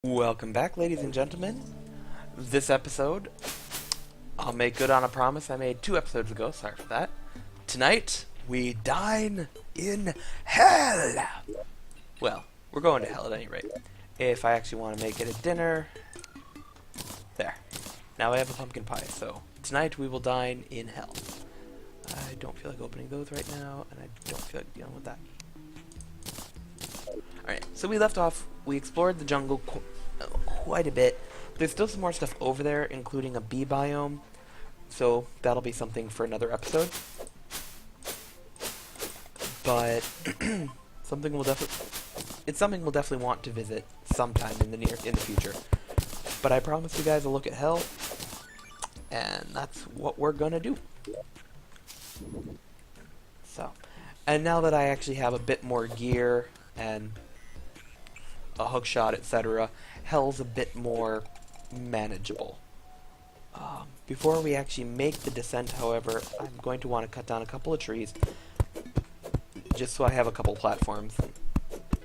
Welcome back, ladies and gentlemen. This episode, I'll make good on a promise I made 2 episodes ago. Sorry for that. Tonight, we dine in hell. Well, we're going to hell at any rate. If I actually want to make it a dinner... There. Now I have a pumpkin pie, so tonight we will dine in hell. I don't feel like opening those right now, and I don't feel like dealing with that. Alright, so we left off, we explored the jungle quite a bit. There's still some more stuff over there, including a bee biome, so that'll be something for another episode. But something we'll definitely want to visit sometime in the future. But I promised you guys a look at hell, and that's what we're gonna do. So, and now that I actually have a bit more gear and a hookshot, etc., hell's a bit more manageable. Before we actually make the descent, however, I'm going to want to cut down a couple of trees, just so I have a couple platforms.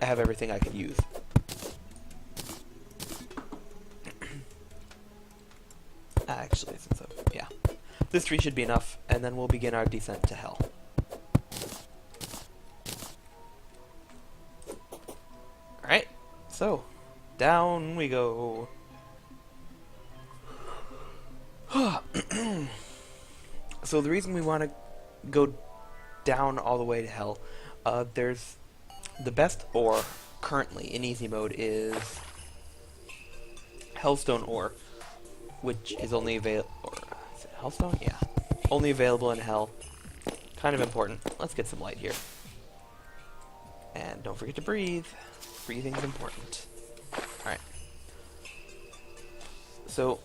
I have everything I could use. Actually, yeah. This tree should be enough, and then we'll begin our descent to hell. Alright, so, down we go. So the reason we want to go down all the way to hell, there's the best ore currently in easy mode is hellstone ore, which is only available. Is it hellstone? Yeah, only available in hell. Kind of important. Let's get some light here, and don't forget to breathe. Breathing's important. Alright. So,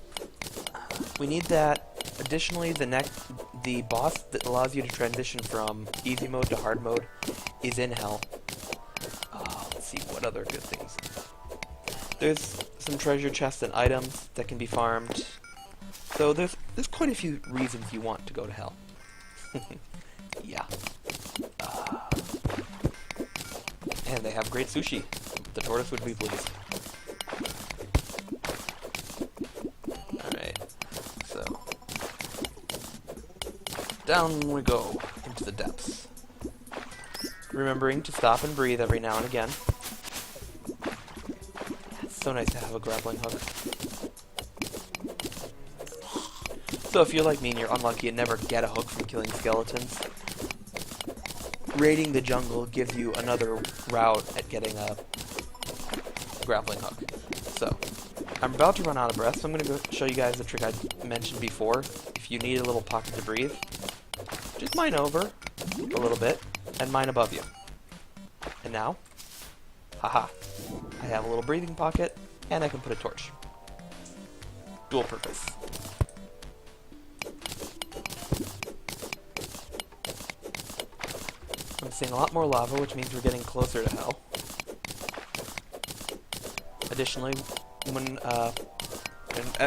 we need that. Additionally, the boss that allows you to transition from easy mode to hard mode is in hell. Let's see, what other good things. There's some treasure chests and items that can be farmed. So there's quite a few reasons you want to go to hell. Yeah. And they have great sushi. The tortoise would be pleased. Alright, so down we go into the depths. Remembering to stop and breathe every now and again. It's so nice to have a grappling hook. So if you're like me and you're unlucky and never get a hook from killing skeletons, raiding the jungle gives you another route at getting a grappling hook. So, I'm about to run out of breath, so I'm going to go show you guys the trick I mentioned before. If you need a little pocket to breathe, just mine over a little bit, and mine above you. And now, haha, I have a little breathing pocket, and I can put a torch. Dual purpose. I'm seeing a lot more lava, which means we're getting closer to hell. Additionally, when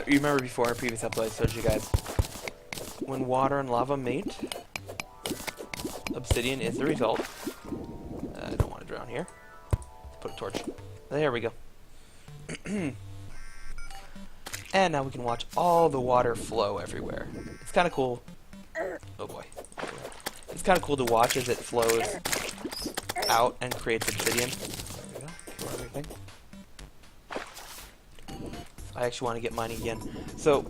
you remember before in a previous episode I told you guys, when water and lava meet, obsidian is the result. I don't want to drown here. Let's put a torch. There we go. And now we can watch all the water flow everywhere. It's kind of cool. Oh boy. It's kind of cool to watch as it flows out and creates obsidian. There we go. Kill everything. I actually want to get mining again. So,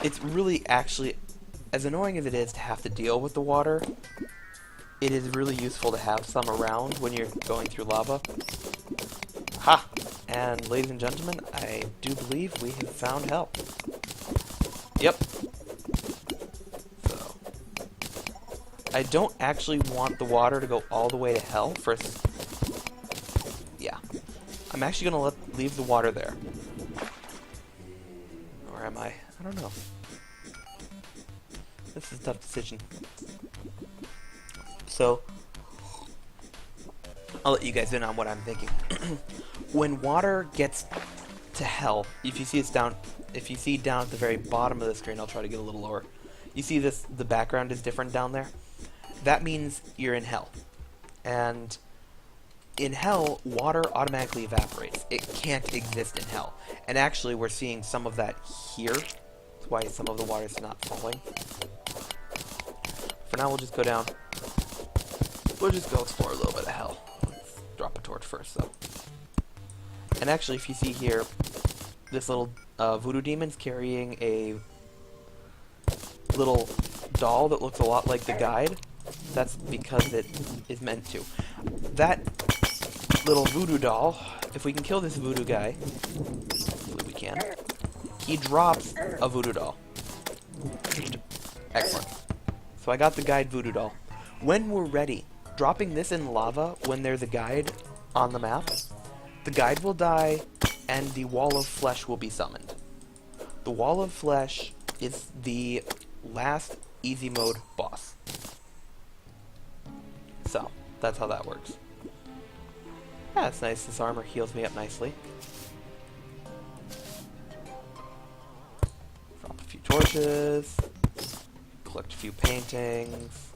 it's really actually, as annoying as it is to have to deal with the water, it is really useful to have some around when you're going through lava. Ha! And ladies and gentlemen, I do believe we have found hell. Yep. So, I don't actually want the water to go all the way to hell first. Yeah. I'm actually going to leave the water there. Or am I? I don't know. This is a tough decision. So, I'll let you guys in on what I'm thinking. When water gets to hell, if you see down at the very bottom of the screen, I'll try to get a little lower. You see this, the background is different down there? That means you're in hell. And in hell, water automatically evaporates. It can't exist in hell. And actually, we're seeing some of that here. That's why some of the water's not falling. For now, we'll just go down. We'll just go explore a little bit of hell. Let's drop a torch first, though. And actually, if you see here, this little voodoo demon's carrying a little doll that looks a lot like the guide. That's because it is meant to. That little voodoo doll, if we can kill this voodoo guy, hopefully we can, he drops a voodoo doll. Excellent. So I got the guide voodoo doll. When we're ready, dropping this in lava when there's a guide on the map, the guide will die and the wall of flesh will be summoned. The wall of flesh is the last easy mode boss. So, that's how that works. Yeah, it's nice. This armor heals me up nicely. Drop a few torches. Collect a few paintings.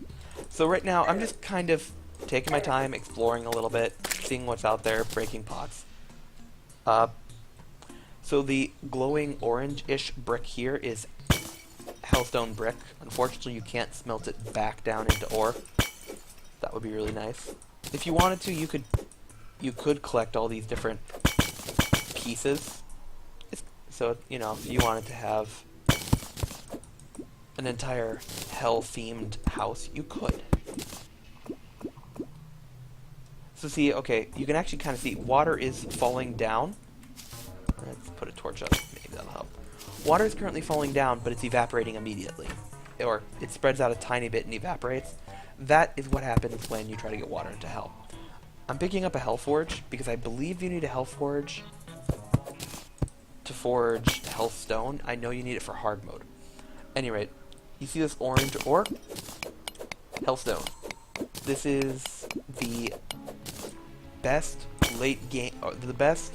So right now, I'm just kind of taking my time, exploring a little bit, seeing what's out there, breaking pots. So the glowing orange-ish brick here is hellstone brick. Unfortunately, you can't smelt it back down into ore. That would be really nice. If you wanted to, you could collect all these different pieces. So, you know, if you wanted to have an entire hell-themed house, you could. So see, okay, you can actually kind of see water is falling down. Let's put a torch up, maybe that'll help. Water is currently falling down, but it's evaporating immediately. Or it spreads out a tiny bit and evaporates. That is what happens when you try to get water into hell. I'm picking up a hell forge because I believe you need a hell forge to forge hell stone. I know you need it for hard mode. Anyway, you see this orange ore? Hellstone. This is the best late game, or the best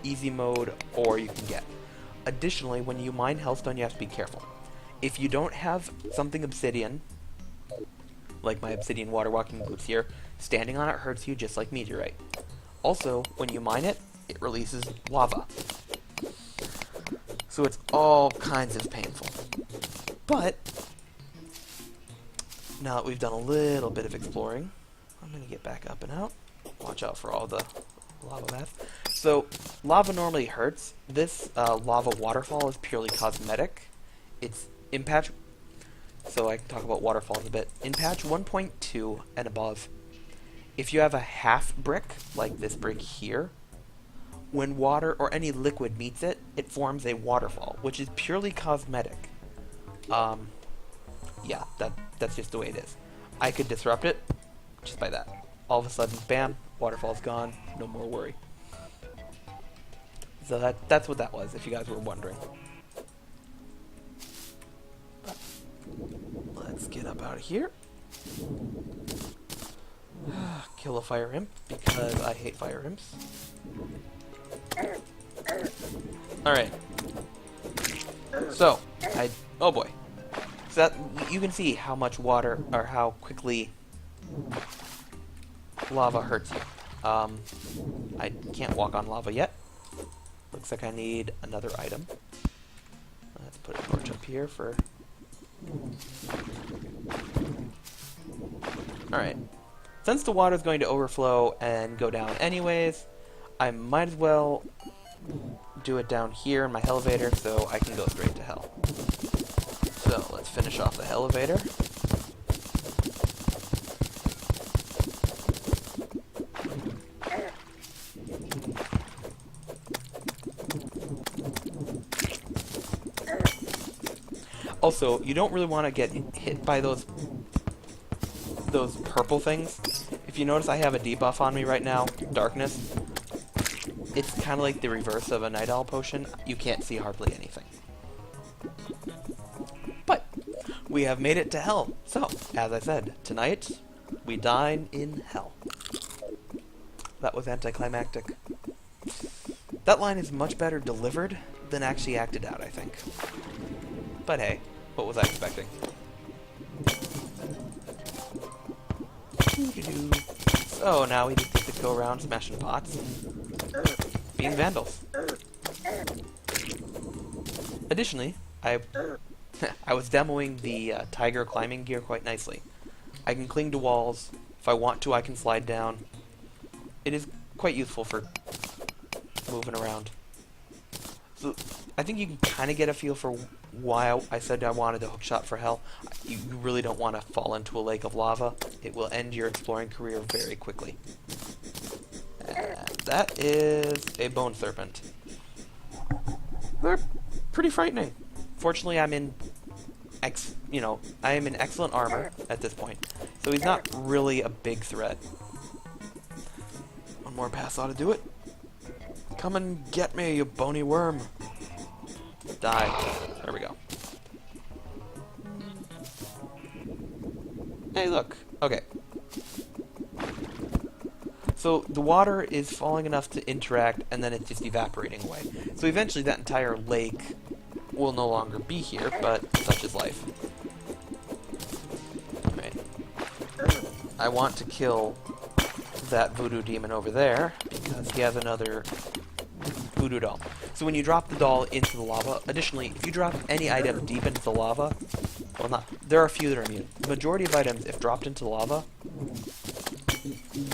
easy mode ore you can get. Additionally, when you mine hellstone, you have to be careful. If you don't have something obsidian, like my obsidian water walking boots here, standing on it hurts you just like meteorite. Also, when you mine it, it releases lava. So it's all kinds of painful. But, now that we've done a little bit of exploring, I'm going to get back up and out. Watch out for all the lava baths. So, lava normally hurts. This lava waterfall is purely cosmetic. It's in patch... So I can talk about waterfalls a bit. In patch 1.2 and above, if you have a half brick, like this brick here, when water or any liquid meets it, it forms a waterfall, which is purely cosmetic. Yeah, that's just the way it is. I could disrupt it just by that. All of a sudden, bam, waterfall's gone, no more worry. So that's what that was, if you guys were wondering. Let's get up out of here. Kill a fire imp, because I hate fire imps. Alright. So, oh boy. So that, you can see how much water, or how quickly lava hurts you. I can't walk on lava yet. Looks like I need another item. Let's put a torch up here for... Alright. Since the water is going to overflow and go down anyways, I might as well do it down here in my elevator so I can go straight to hell. So, let's finish off the elevator. Also, you don't really want to get hit by those purple things. If you notice, I have a debuff on me right now, darkness. It's kind of like the reverse of a night owl potion. You can't see hardly anything. But we have made it to hell. So, as I said, tonight we dine in hell. That was anticlimactic. That line is much better delivered than actually acted out, I think. But hey, what was I expecting? So now we just get to go around smashing pots and being vandals. Additionally, I was demoing the tiger climbing gear quite nicely. I can cling to walls. If I want to, I can slide down. It is quite useful for moving around. So I think you can kind of get a feel for why I said I wanted the hookshot for hell. You really don't want to fall into a lake of lava. It will end your exploring career very quickly. And that is a bone serpent. They're pretty frightening. Fortunately, I am in excellent armor at this point, so he's not really a big threat. One more pass ought to do it. Come and get me, you bony worm. Die. There we go. Hey, look. Okay. So the water is falling enough to interact, and then it's just evaporating away. So eventually that entire lake will no longer be here, but such is life. Alright. I want to kill that voodoo demon over there, because he has another voodoo doll. So when you drop the doll into the lava, additionally, if you drop any item deep into the lava, well, there are a few that are immune. The majority of items, if dropped into lava,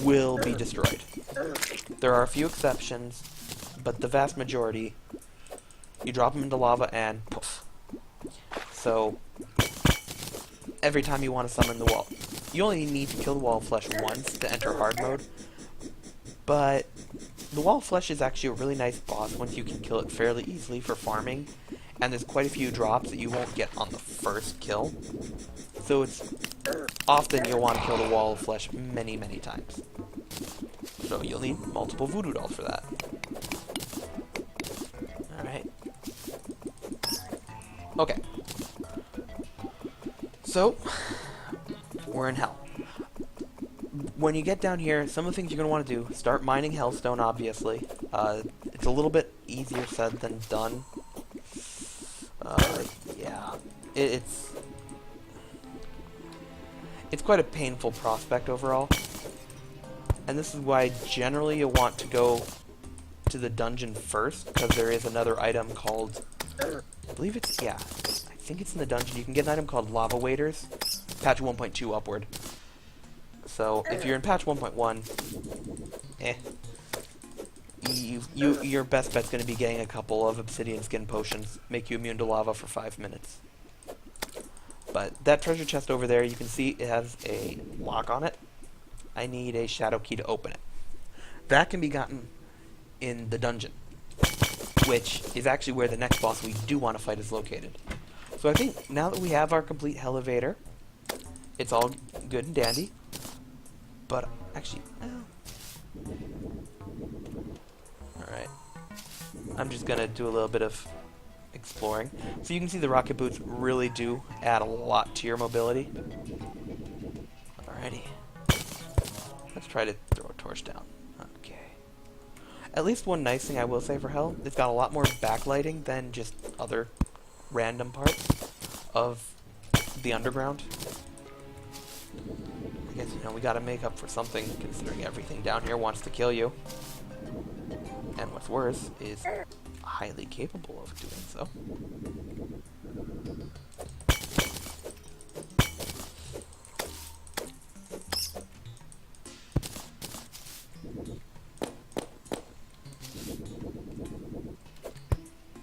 will be destroyed. There are a few exceptions, but the vast majority, you drop them into lava and poof. So, every time you want to summon the wall, you only need to kill the wall of flesh once to enter hard mode, but the wall of flesh is actually a really nice boss once you can kill it fairly easily for farming, and there's quite a few drops that you won't get on the first kill. So it's often you'll want to kill the wall of flesh many, many times. So you'll need multiple voodoo dolls for that. Alright. Okay. So, we're in hell. When you get down here, some of the things you're going to want to do, start mining hellstone, obviously. It's a little bit easier said than done. Yeah. It's quite a painful prospect overall. And this is why generally you want to go to the dungeon first, because there is another item called, I think it's in the dungeon. You can get an item called Lava Waders, patch 1.2 upward. So if you're in patch 1.1, your best bet's going to be getting a couple of obsidian skin potions, make you immune to lava for 5 minutes. But that treasure chest over there, you can see it has a lock on it. I need a shadow key to open it. That can be gotten in the dungeon, which is actually where the next boss we do want to fight is located. So I think now that we have our complete elevator, it's all good and dandy. But actually, alright. I'm just gonna do a little bit of exploring. So you can see the rocket boots really do add a lot to your mobility. Alrighty. Let's try to throw a torch down. Okay. At least one nice thing I will say for hell, it's got a lot more backlighting than just other random parts of the underground. I guess, we gotta make up for something, considering everything down here wants to kill you. And what's worse, is highly capable of doing so.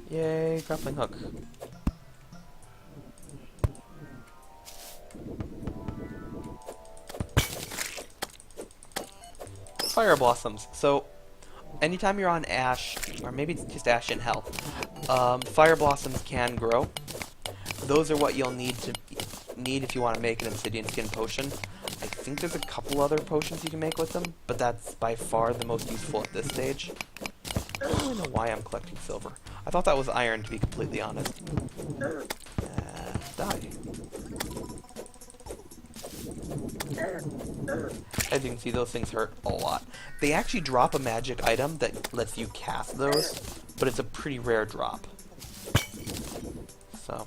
Yay, grappling hook. Fire blossoms. So, anytime you're on Ash, or maybe it's just Ash in Hell, fire blossoms can grow. Those are what you'll need if you want to make an obsidian skin potion. I think there's a couple other potions you can make with them, but that's by far the most useful at this stage. I don't really know why I'm collecting silver. I thought that was iron, to be completely honest. Die. As you can see, those things hurt a lot. They actually drop a magic item that lets you cast those, but it's a pretty rare drop. So.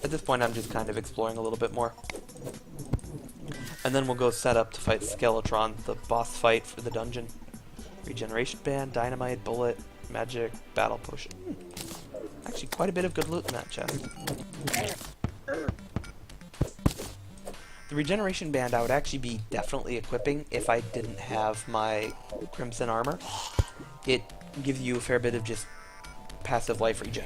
At this point I'm just kind of exploring a little bit more. And then we'll go set up to fight Skeletron, the boss fight for the dungeon. Regeneration band, dynamite, bullet, magic, battle potion. Actually, quite a bit of good loot in that chest. The regeneration band I would actually be definitely equipping if I didn't have my crimson armor. It gives you a fair bit of just passive life regen.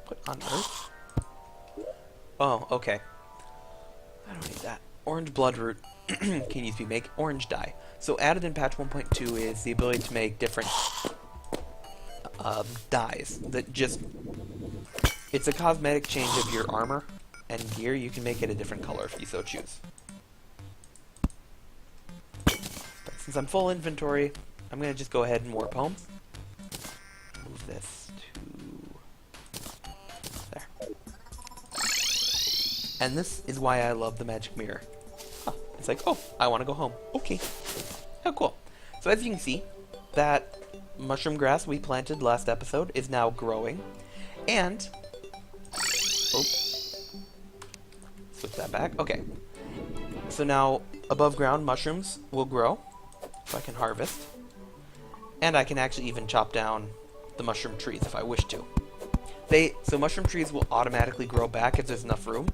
What on earth? Oh, okay. I don't need that. Orange bloodroot can use to make orange dye. So added in patch 1.2 is the ability to make different dyes that just... It's a cosmetic change of your armor and gear. You can make it a different color if you so choose. But since I'm full inventory, I'm going to just go ahead and warp home. Move this to... there. And this is why I love the magic mirror. Huh. It's like, oh, I want to go home. Okay. Oh, cool. So as you can see, that mushroom grass we planted last episode is now growing. And... oh. Switch that back. Okay. So now, above ground mushrooms will grow. So I can harvest. And I can actually even chop down the mushroom trees if I wish to. So mushroom trees will automatically grow back if there's enough room.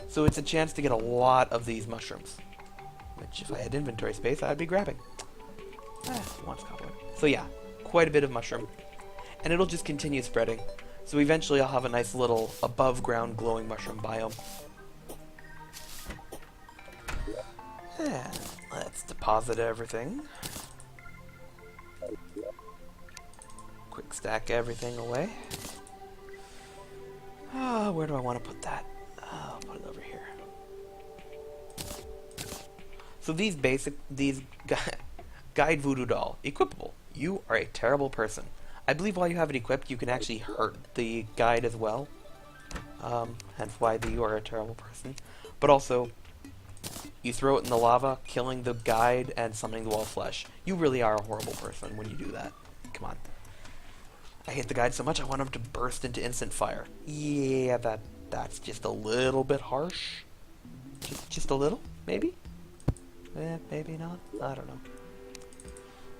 So it's a chance to get a lot of these mushrooms. Which, if I had inventory space, I'd be grabbing. Once copper. So yeah, quite a bit of mushroom. And it'll just continue spreading. So eventually I'll have a nice little above-ground glowing mushroom biome. And let's deposit everything. Quick stack everything away. Where do I want to put that? I'll put it over here. So these Guide Voodoo Doll, equipable. You are a terrible person. I believe while you have it equipped, you can actually hurt the guide as well. Hence why you are a terrible person. But also, you throw it in the lava, killing the guide and summoning the wall of flesh. You really are a horrible person when you do that. Come on. I hate the guide so much I want him to burst into instant fire. Yeah, that's just a little bit harsh. Just a little, maybe? Maybe not. I don't know.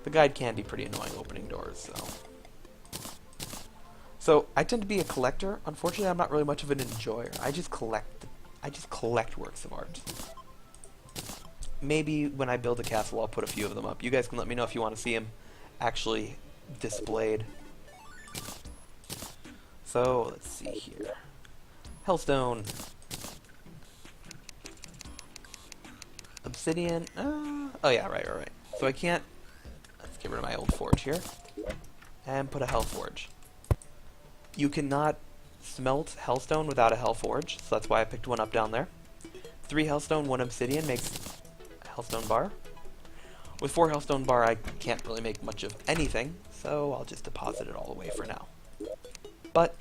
The guide can be pretty annoying opening doors, so I tend to be a collector. Unfortunately, I'm not really much of an enjoyer. I just collect works of art. Maybe when I build a castle, I'll put a few of them up. You guys can let me know if you want to see them actually displayed. So, let's see here. Hellstone. Obsidian. Oh yeah, right. So I can't... Let's get rid of my old forge here. And put a hell forge. You cannot smelt hellstone without a hell forge, so that's why I picked one up down there. 3 hellstone, 1 obsidian makes a hellstone bar. With 4 hellstone bar, I can't really make much of anything, so I'll just deposit it all away for now. But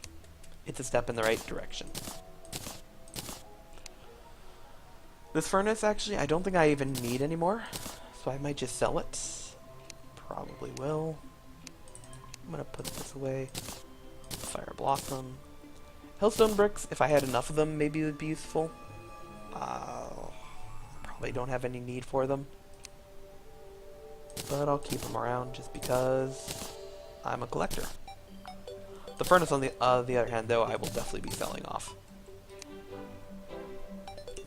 it's a step in the right direction. This furnace, actually, I don't think I even need anymore, so I might just sell it. Probably will. I'm gonna put this away. Fire blossom. Hellstone bricks, if I had enough of them, maybe it would be useful. Probably don't have any need for them. But I'll keep them around just because I'm a collector. The furnace, on the other hand, though, I will definitely be selling off.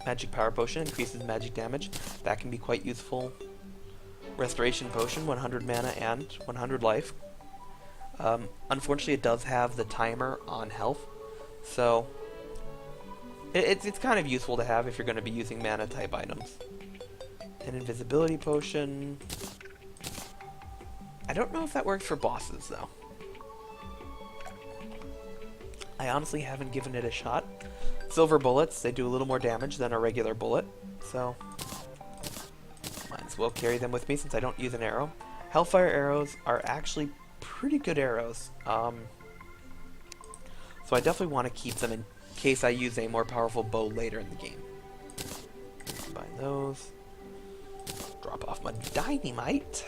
Magic power potion increases magic damage. That can be quite useful. Restoration potion, 100 mana and 100 life. Unfortunately, it does have the timer on health, so it's kind of useful to have if you're going to be using mana type items. An invisibility potion. I don't know if that works for bosses though. I honestly haven't given it a shot. Silver bullets, they do a little more damage than a regular bullet, so might as well carry them with me since I don't use an arrow. Hellfire arrows are actually pretty good arrows, so I definitely want to keep them in case I use a more powerful bow later in the game. Combine those. drop off my dynamite.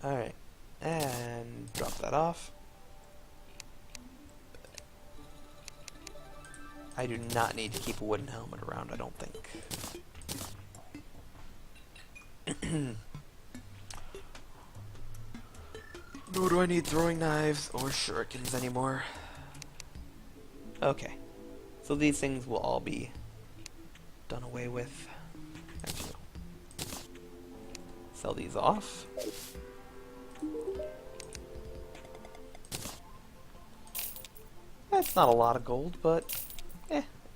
Alright, and drop that off. I do not need to keep a wooden helmet around, I don't think. Nor do I need throwing knives or shurikens anymore. Okay, so these things will all be done away with. Actually, no. Sell these off. That's not a lot of gold, but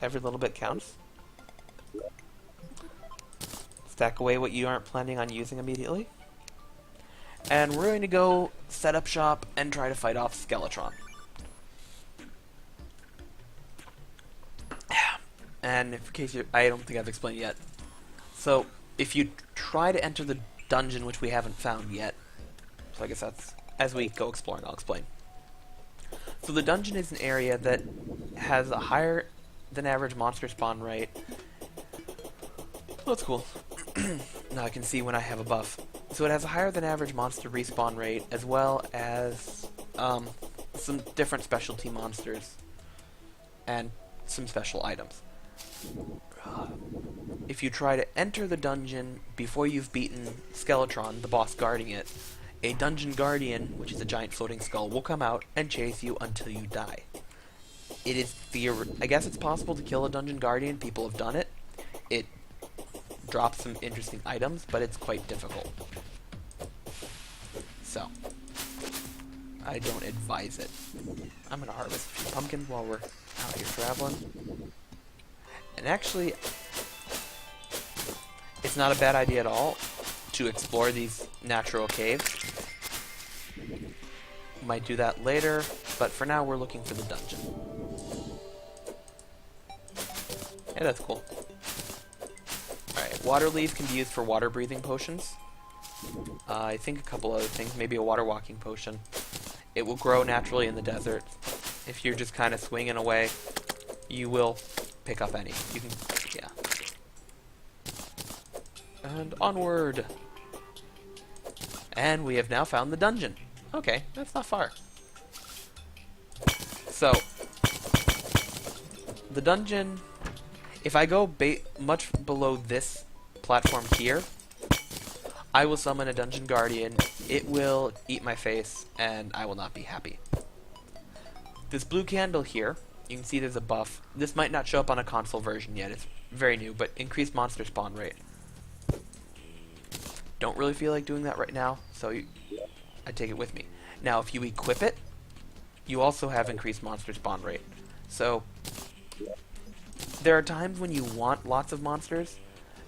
every little bit counts. Stack away what you aren't planning on using immediately. And we're going to go set up shop and try to fight off Skeletron. And in case I don't think I've explained yet. So, if you try to enter the dungeon, which we haven't found yet, so I guess that's, as we go exploring, I'll explain. So the dungeon is an area that has a higher than average monster spawn rate. Oh, that's cool. Now I can see when I have a buff. So it has a higher than average monster respawn rate, as well as some different specialty monsters and some special items. If you try to enter the dungeon before you've beaten Skeletron, the boss guarding it, a dungeon guardian, which is a giant floating skull, will come out and chase you until you die. It is I guess it's possible to kill a dungeon guardian. People have done it. It drops some interesting items, but it's quite difficult. So, I don't advise it. I'm gonna harvest a few pumpkins while we're out here traveling. And actually, it's not a bad idea at all to explore these natural caves. Might do that later, but for now we're looking for the dungeon. Yeah, that's cool. Alright, water leaf can be used for water breathing potions. I think a couple other things, maybe a water walking potion. It will grow naturally in the desert. If you're just kind of swinging away, you will pick up any. You can, yeah. And onward! And we have now found the dungeon. Okay, that's not far. So, the dungeon, if I go much below this platform here, I will summon a dungeon guardian, it will eat my face, and I will not be happy. This blue candle here, you can see there's a buff. This might not show up on a console version yet, it's very new, but increased monster spawn rate. Don't really feel like doing that right now, so I take it with me. Now, if you equip it, you also have increased monster spawn rate. So, there are times when you want lots of monsters.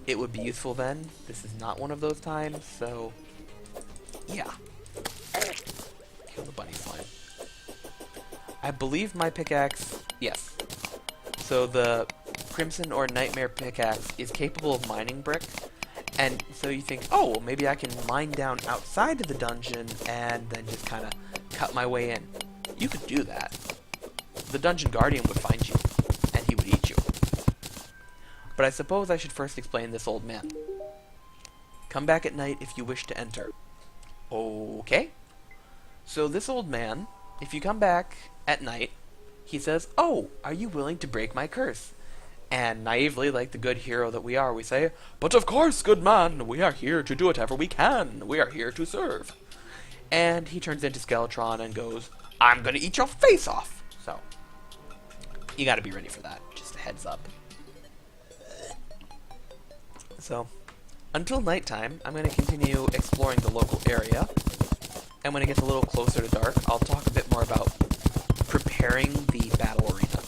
It would be useful then. This is not one of those times, so yeah. Kill the bunny slime. I believe my pickaxe, yes. So the Crimson or Nightmare pickaxe is capable of mining brick. And so you think, oh, well, maybe I can mine down outside of the dungeon and then just kind of cut my way in. You could do that. The dungeon guardian would find you, and he would eat you. But I suppose I should first explain this old man. Come back at night if you wish to enter. Okay. So this old man, if you come back at night, he says, oh, are you willing to break my curse? And naively, like the good hero that we are, we say, but of course, good man, we are here to do whatever we can. We are here to serve. And he turns into Skeletron and goes, I'm gonna eat your face off. So, you gotta be ready for that. Just a heads up. So, until nighttime, I'm gonna continue exploring the local area. And when it gets a little closer to dark, I'll talk a bit more about preparing the battle arena.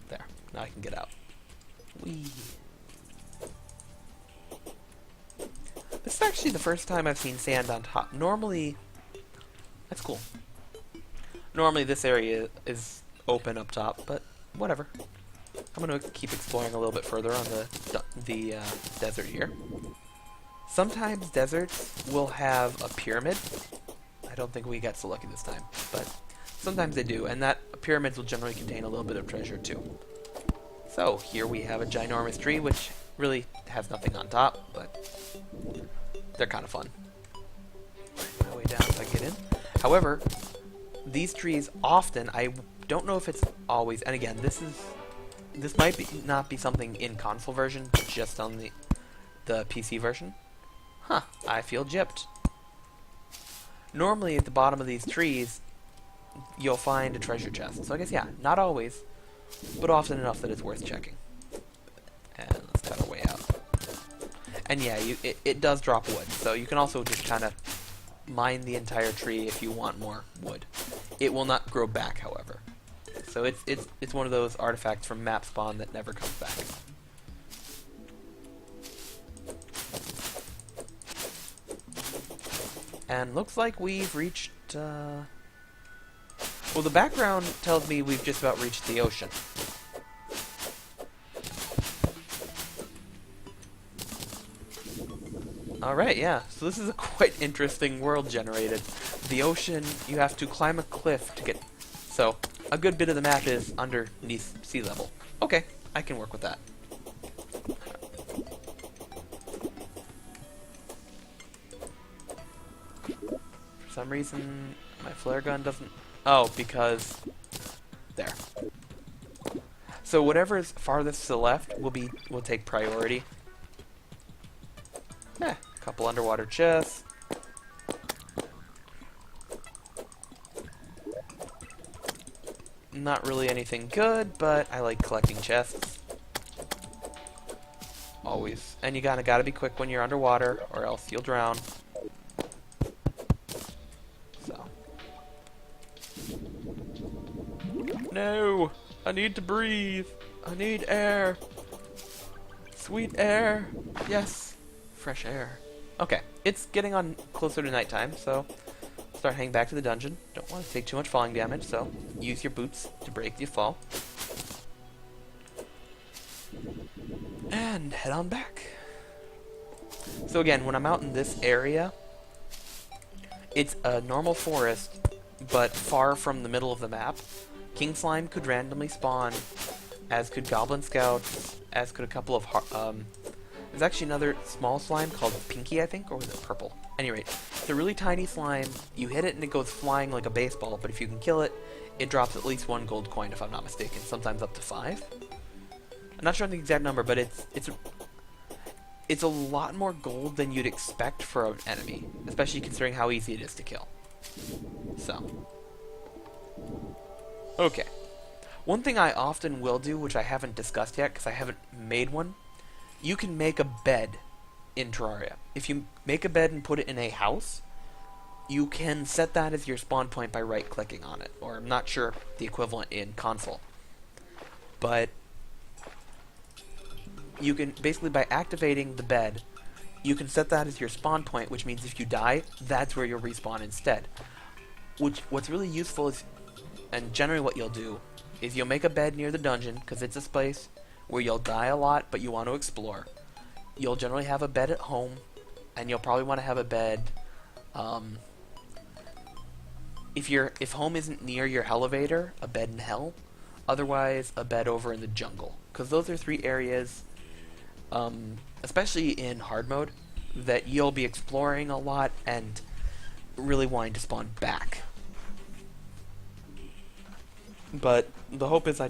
There. Now I can get out. Whee! This is actually the first time I've seen sand on top. Normally, that's cool. Normally this area is open up top, but whatever. I'm going to keep exploring a little bit further on the desert here. Sometimes deserts will have a pyramid. I don't think we got so lucky this time, but sometimes they do, and that pyramids will generally contain a little bit of treasure too. So here we have a ginormous tree, which really has nothing on top, but they're kind of fun. My way down so I get in. However, these trees often, I don't know if it's always, and again, this might not be something in console version, but just on the PC version. Huh, I feel gypped. Normally at the bottom of these trees, you'll find a treasure chest. So I guess, yeah, not always, but often enough that it's worth checking. And let's cut our way out. And yeah, it does drop wood, so you can also just kind of mine the entire tree if you want more wood. It will not grow back, however. So it's one of those artifacts from map spawn that never comes back. And looks like we've reached, well, the background tells me we've just about reached the ocean. Alright, yeah, so this is a quite interesting world generated. The ocean, you have to climb a cliff to get... So, a good bit of the map is underneath sea level. Okay, I can work with that. For some reason, my flare gun doesn't... Oh, because... There. So whatever is farthest to the left will take priority. A couple underwater chests. Not really anything good, but I like collecting chests. Always. And you gotta be quick when you're underwater, or else you'll drown. So. No! I need to breathe! I need air! Sweet air! Yes! Fresh air. Okay, it's getting on closer to nighttime, so start heading back to the dungeon. Don't want to take too much falling damage, so use your boots to break the fall. And head on back. So again, when I'm out in this area, it's a normal forest, but far from the middle of the map. King Slime could randomly spawn, as could Goblin Scouts, as could a couple of... there's actually another small slime called Pinky, I think, or was it purple? At any rate, it's a really tiny slime. You hit it and it goes flying like a baseball, but if you can kill it, it drops at least 1 gold coin, if I'm not mistaken, sometimes up to 5. I'm not sure on the exact number, but it's a lot more gold than you'd expect for an enemy, especially considering how easy it is to kill. So. Okay. One thing I often will do, which I haven't discussed yet because I haven't made one, you can make a bed in Terraria. If you make a bed and put it in a house, you can set that as your spawn point by right-clicking on it, or I'm not sure the equivalent in console. But you can, basically by activating the bed, you can set that as your spawn point, which means if you die, that's where you'll respawn instead. What's really useful is, and generally what you'll do, is you'll make a bed near the dungeon, because it's a place where you'll die a lot, but you want to explore. You'll generally have a bed at home, and you'll probably want to have a bed, if home isn't near your elevator, a bed in hell. Otherwise, a bed over in the jungle. Because those are 3 areas, especially in hard mode, that you'll be exploring a lot and really wanting to spawn back. But the hope is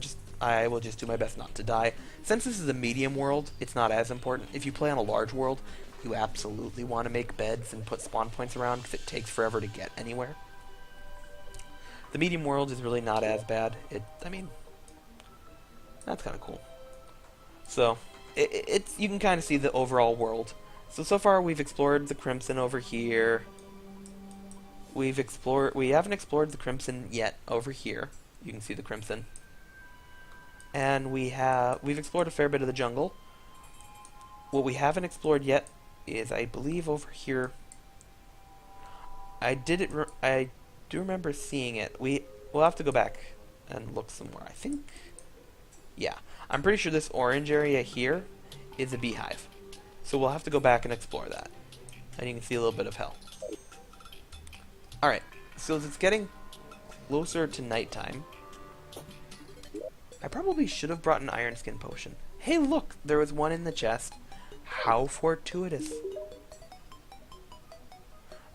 I will just do my best not to die. Since this is a medium world, it's not as important. If you play on a large world, you absolutely want to make beds and put spawn points around because it takes forever to get anywhere. The medium world is really not as bad. I mean, that's kind of cool. So, you can kind of see the overall world. So far we've explored the Crimson over here. We haven't explored the Crimson yet over here. You can see the Crimson. And we've explored a fair bit of the jungle. What we haven't explored yet is, I believe, over here. I do remember seeing it. We'll have to go back and look some more. I think, yeah, I'm pretty sure this orange area here is a beehive. So we'll have to go back and explore that. And you can see a little bit of hell. Alright, so as it's getting closer to nighttime, I probably should have brought an iron skin potion. Hey, look! There was one in the chest. How fortuitous.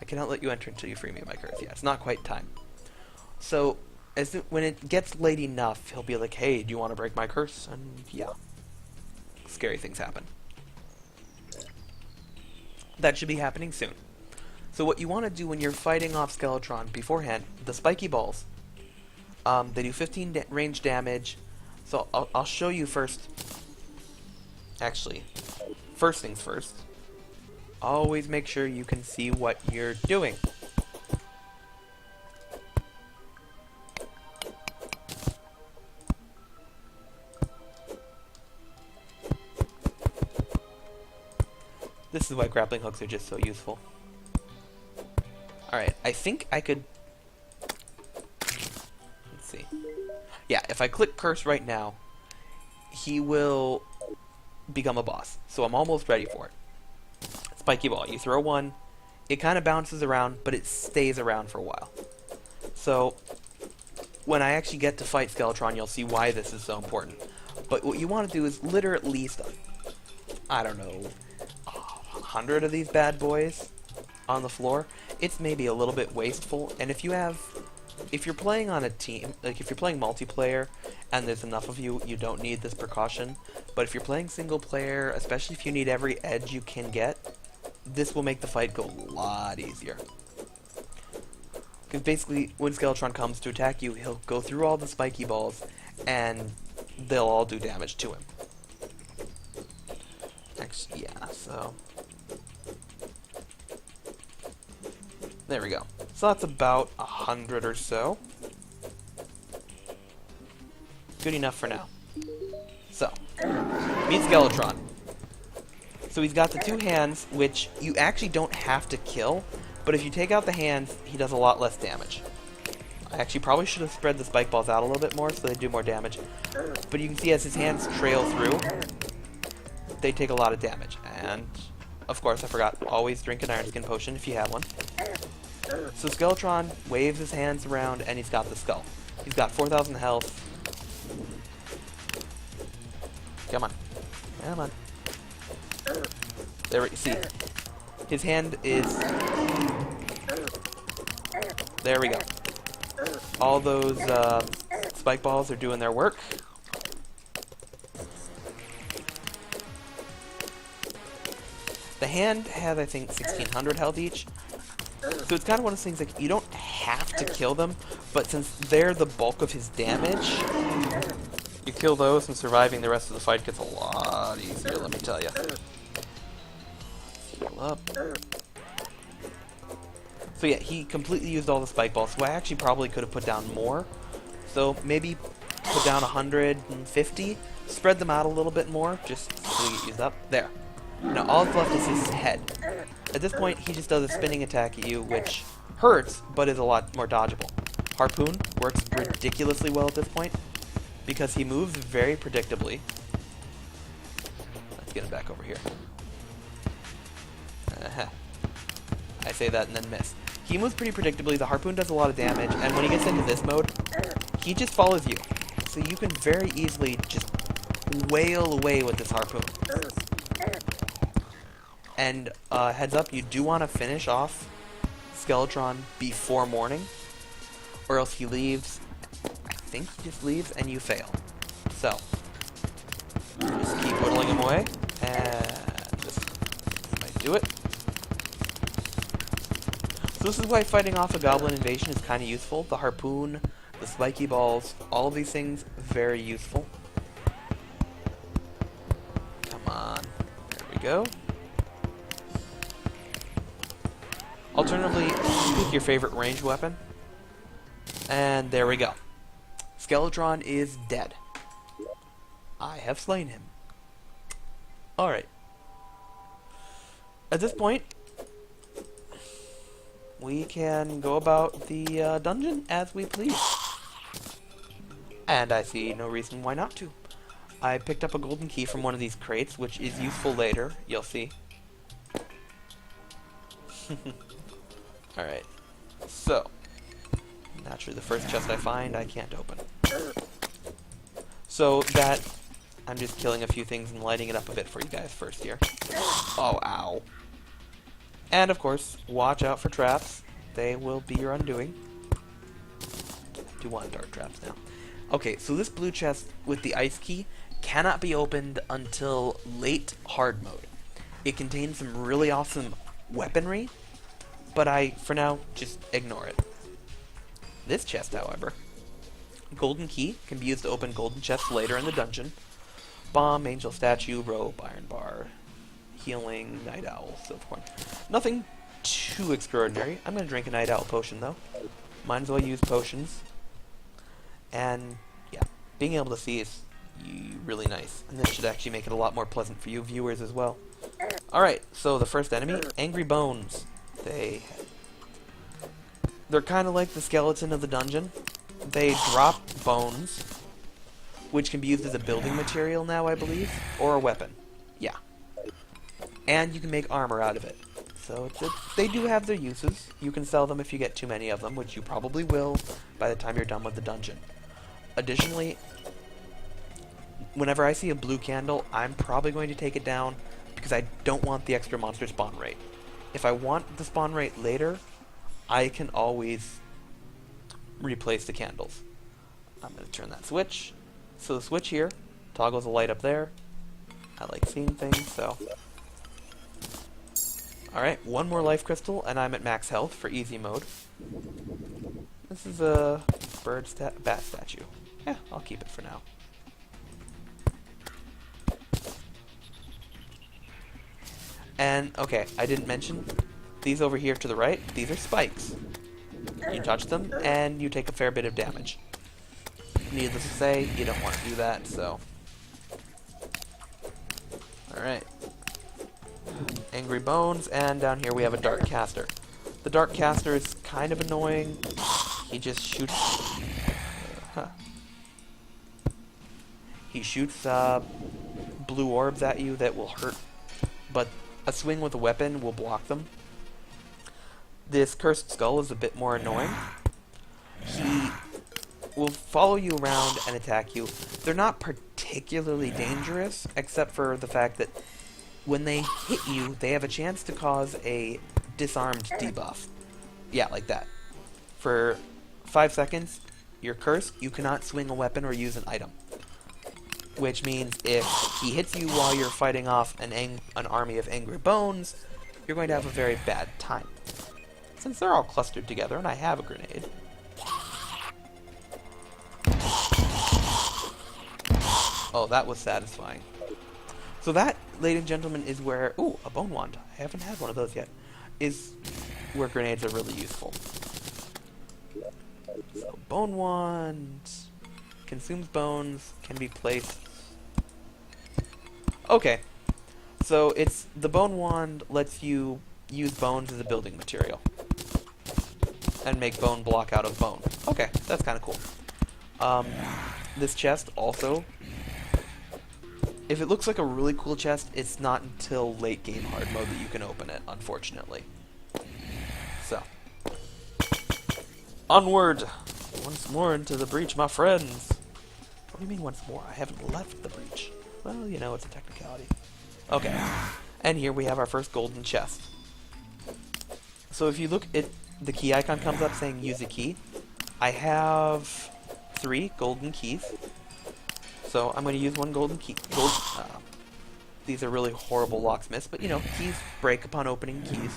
I cannot let you enter until you free me of my curse. Yeah, it's not quite time. So, when it gets late enough, he'll be like, hey, do you want to break my curse? And yeah. Scary things happen. That should be happening soon. So what you want to do when you're fighting off Skeletron beforehand, the spiky balls, they do 15 range damage. So I'll show you first. Actually, first things first. Always make sure you can see what you're doing. This is why grappling hooks are just so useful. Alright, I think I could... Let's see. Yeah, if I click curse right now, he will become a boss. So I'm almost ready for it. Spiky ball. You throw one, it kind of bounces around, but it stays around for a while. So when I actually get to fight Skeletron, you'll see why this is so important. But what you want to do is litter at least, I don't know, 100 of these bad boys on the floor. It's maybe a little bit wasteful, and if you're playing on a team, like if you're playing multiplayer and there's enough of you, you don't need this precaution. But if you're playing single player, especially if you need every edge you can get, this will make the fight go a lot easier. Because basically, when Skeletron comes to attack you, he'll go through all the spiky balls, and they'll all do damage to him. Actually, yeah, so... There we go. So that's about 100 or so. Good enough for now. So, meet Skeletron. So he's got the two hands, which you actually don't have to kill, but if you take out the hands, he does a lot less damage. I actually probably should have spread the spike balls out a little bit more so they do more damage. But you can see as his hands trail through, they take a lot of damage. And, of course, I forgot, always drink an iron skin potion if you have one. So Skeletron waves his hands around, and he's got the skull. He's got 4,000 health. Come on. Come on. There we see. His hand is... There we go. All those spike balls are doing their work. The hand has, I think, 1,600 health each. So it's kind of one of those things, like, you don't have to kill them, but since they're the bulk of his damage, you kill those and surviving the rest of the fight gets a lot easier, let me tell you. Heal up. So yeah, he completely used all the spike balls, so I actually probably could have put down more. So maybe put down 150, spread them out a little bit more, just so we get used up. There. Now all that's left is his head. At this point, he just does a spinning attack at you, which hurts, but is a lot more dodgeable. Harpoon works ridiculously well at this point, because he moves very predictably. Let's get him back over here. I say that and then miss. He moves pretty predictably, the Harpoon does a lot of damage, and when he gets into this mode, he just follows you. So you can very easily just wail away with this Harpoon. And heads up, you do want to finish off Skeletron before morning, or else he leaves, I think he just leaves, and you fail. So, just keep whittling him away, and just might do it. So this is why fighting off a goblin invasion is kind of useful. The Harpoon, the spiky balls, all of these things, very useful. Come on, there we go. Alternatively, pick your favorite ranged weapon. And there we go. Skeletron is dead. I have slain him. Alright. At this point, we can go about the dungeon as we please. And I see no reason why not to. I picked up a golden key from one of these crates, which is useful later, you'll see. Alright, so, naturally the first chest I find I can't open. So that, I'm just killing a few things and lighting it up a bit for you guys first here. Oh, ow. And of course, watch out for traps. They will be your undoing. I do want dark traps now. Okay, so this blue chest with the ice key cannot be opened until late hard mode. It contains some really awesome weaponry, but for now, just ignore it. This chest, however, golden key, can be used to open golden chests later in the dungeon. Bomb, angel statue, rope, iron bar, healing, night owl, silverhorn. Nothing too extraordinary. I'm going to drink a night owl potion, though. Might as well use potions. And, yeah, being able to see is really nice. And this should actually make it a lot more pleasant for you viewers as well. Alright, so the first enemy, Angry Bones. They're kind of like the skeleton of the dungeon. They drop bones, which can be used as a building material now, I believe, or a weapon. Yeah. And you can make armor out of it. So they do have their uses. You can sell them if you get too many of them, which you probably will by the time you're done with the dungeon. Additionally, whenever I see a blue candle, I'm probably going to take it down because I don't want the extra monster spawn rate. If I want the spawn rate later, I can always replace the candles. I'm going to turn that switch. So the switch here toggles the light up there. I like seeing things, so... Alright, one more life crystal, and I'm at max health for easy mode. This is a bat statue. Yeah, I'll keep it for now. And, okay, I didn't mention, these over here to the right, these are spikes. You touch them, and you take a fair bit of damage. Needless to say, you don't want to do that, so... Alright. Angry Bones, and down here we have a Dark Caster. The Dark Caster is kind of annoying. He just shoots... He shoots blue orbs at you that will hurt, but a swing with a weapon will block them. This Cursed Skull is a bit more annoying. He will follow you around and attack you. They're not particularly dangerous, except for the fact that when they hit you, they have a chance to cause a disarmed debuff. Yeah, like that. For 5 seconds, you're cursed, you cannot swing a weapon or use an item. Which means if he hits you while you're fighting off an army of Angry Bones, you're going to have a very bad time. Since they're all clustered together, and I have a grenade. Oh, that was satisfying. So that, ladies and gentlemen, is where... Ooh, a bone wand. I haven't had one of those yet. Is where grenades are really useful. So, bone wand... Consumes bones, can be placed... Okay. So, the bone wand lets you use bones as a building material. And make bone block out of bone. Okay, that's kind of cool. This chest also... If it looks like a really cool chest, it's not until late game hard mode that you can open it, unfortunately. So. Onward! Once more into the breach, my friends! What do you mean once more? I haven't left the breach. Well, you know, it's a technicality. Okay. And here we have our first golden chest. So if you look at the key icon comes up saying use a key. I have 3 golden keys. So I'm going to use one golden key. These are really horrible locksmiths, but you know, keys break upon opening keys.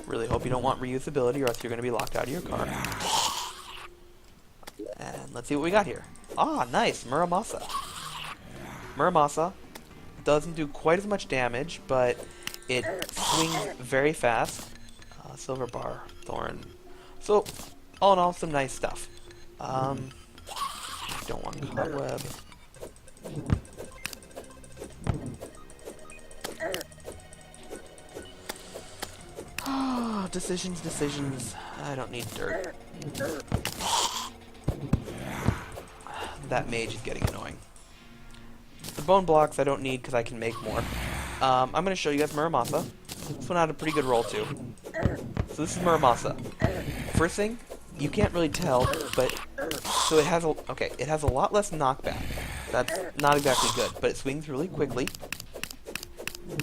Really hope you don't want reusability or else you're going to be locked out of your car. And let's see what we got here. Ah, nice, Muramasa. Muramasa doesn't do quite as much damage, but it swings very fast. Silver bar, thorn. So, all in all, some nice stuff. Don't want cobweb. Decisions. I don't need dirt. That mage is getting annoying. The bone blocks I don't need because I can make more. I'm going to show you guys Muramasa. This one had a pretty good roll too. So this is Muramasa. First thing, you can't really tell, but so it has a lot less knockback. That's not exactly good, but it swings really quickly. So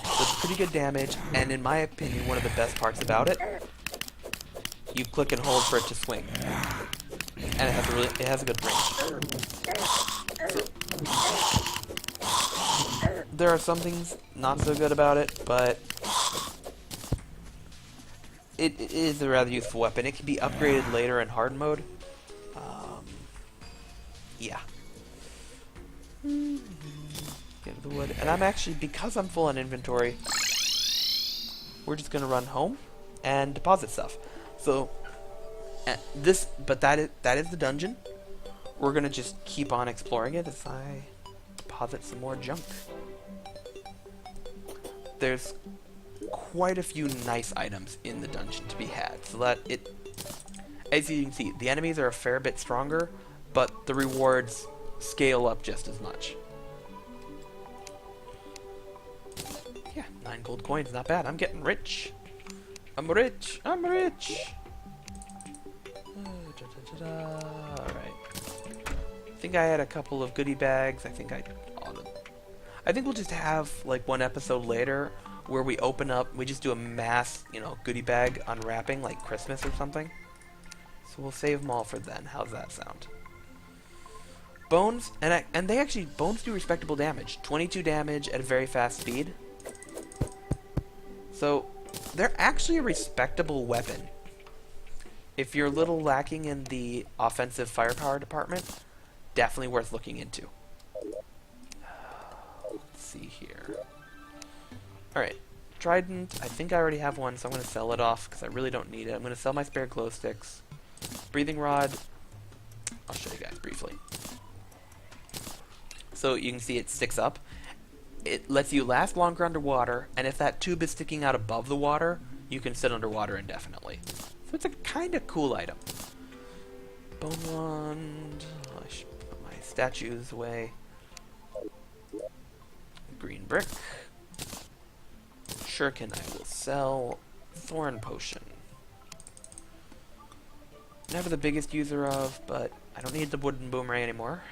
it's pretty good damage, and in my opinion, one of the best parts about it, you click and hold for it to swing. And it has a good range. There are some things not so good about it, but it is a rather useful weapon. It can be upgraded later in hard mode. Yeah. Get the wood. And I'm actually, because I'm full on inventory, we're just gonna run home and deposit stuff. So that is the dungeon. We're gonna just keep on exploring it as I deposit some more junk. There's quite a few nice items in the dungeon to be had, so that as you can see, the enemies are a fair bit stronger, but the rewards scale up just as much. Yeah, 9 gold coins, not bad. I'm getting rich. I'm rich. I'm rich. Alright. I think I had a couple of goodie bags. I think we'll just have like one episode later where we open up, we just do a mass, goodie bag unwrapping like Christmas or something. So we'll save them all for then. How's that sound? Bones, and they actually, bones do respectable damage. 22 damage at a very fast speed. So they're actually a respectable weapon. If you're a little lacking in the offensive firepower department, definitely worth looking into. Let's see here. Alright, trident, I think I already have one, so I'm going to sell it off because I really don't need it. I'm going to sell my spare glow sticks. Breathing rod, I'll show you guys briefly. So you can see it sticks up. It lets you last longer underwater, and if that tube is sticking out above the water, you can sit underwater indefinitely. So it's a kind of cool item. Bone wand, I should put my statues away. Green brick. Shuriken I will sell. Thorn potion. Never the biggest user of, but I don't need the wooden boomerang anymore.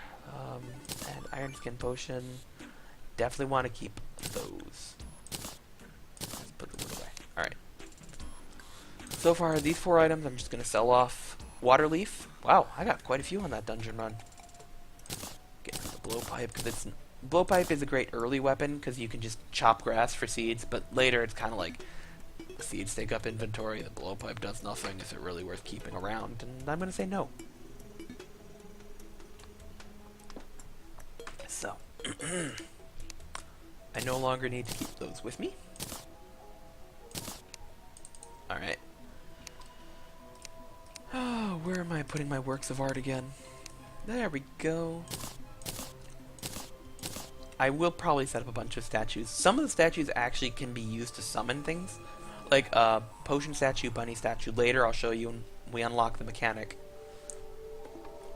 And iron skin potion. Definitely want to keep those. Let's put the wood away. Alright. So far, these 4 items I'm just going to sell off. Water leaf. Wow, I got quite a few on that dungeon run. Get the blowpipe, because blowpipe is a great early weapon, because you can just chop grass for seeds, but later it's kind of like the seeds take up inventory, the blowpipe does nothing. Is it really worth keeping around? And I'm going to say no. So, I no longer need to keep those with me. Alright. Oh, where am I putting my works of art again? There we go. I will probably set up a bunch of statues. Some of the statues actually can be used to summon things. Like a potion statue, bunny statue. Later I'll show you when we unlock the mechanic,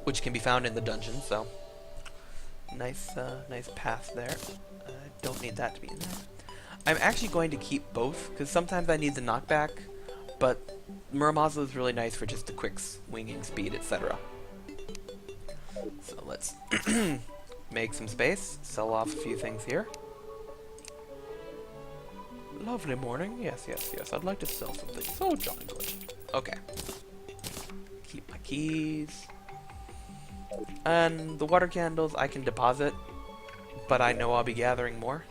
which can be found in the dungeon, so nice path there. I don't need that to be in there. I'm actually going to keep both, because sometimes I need the knockback, but Muramasa is really nice for just the quick swinging speed, etc. So let's make some space, sell off a few things here. Lovely morning. Yes, yes, yes. I'd like to sell something. So jolly good. Okay. Keep my keys. And the water candles I can deposit, but I know I'll be gathering more.